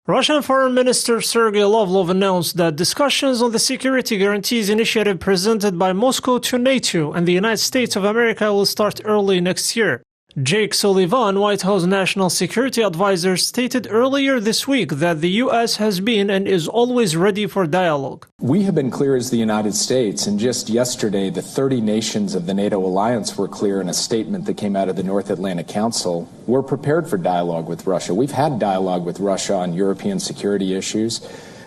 Russian Foreign Minister Sergei Lavrov announced that discussions on the security guarantees initiative presented by Moscow to NATO and the United States of America will start early next year. Jake Sullivan, White House National Security Advisor, stated earlier this week that the U.S. has been and is always ready for dialogue. We have been clear as the United States, and just yesterday the 30 nations of the NATO alliance were clear in a statement that came out of the North Atlantic Council. We're prepared for dialogue with Russia. We've had dialogue with Russia on European security issues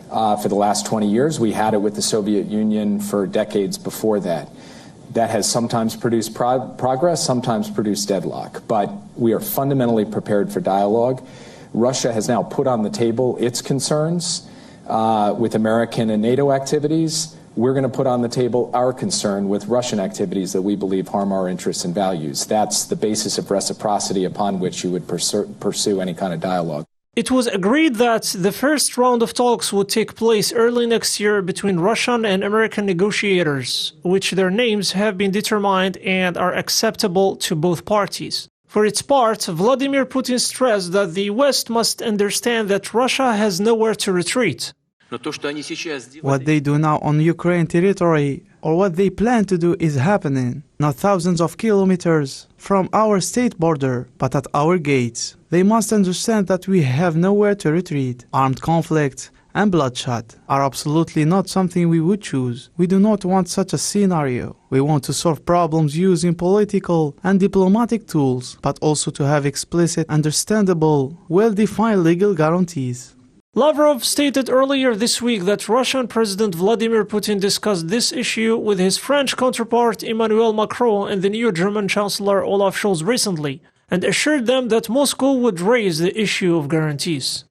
for the last 20 years. We had it with the Soviet Union for decades before that. That has sometimes produced progress, sometimes produced deadlock. But we are fundamentally prepared for dialogue. Russia has now put on the table its concerns with American and NATO activities. We're going to put on the table our concern with Russian activities that we believe harm our interests and values. That's the basis of reciprocity upon which you would pursue any kind of dialogue. It was agreed that the first round of talks would take place early next year between Russian and American negotiators, which their names have been determined and are acceptable to both parties. For its part, Vladimir Putin stressed that the West must understand that Russia has nowhere to retreat. What they do now on Ukraine territory, or what they plan to do, is happening, not thousands of kilometers from our state border, but at our gates. They must understand that we have nowhere to retreat. Armed conflict and bloodshed are absolutely not something we would choose. We do not want such a scenario. We want to solve problems using political and diplomatic tools, but also to have explicit, understandable, well-defined legal guarantees. Lavrov stated earlier this week that Russian President Vladimir Putin discussed this issue with his French counterpart Emmanuel Macron and the new German Chancellor Olaf Scholz recently, and assured them that Moscow would raise the issue of guarantees.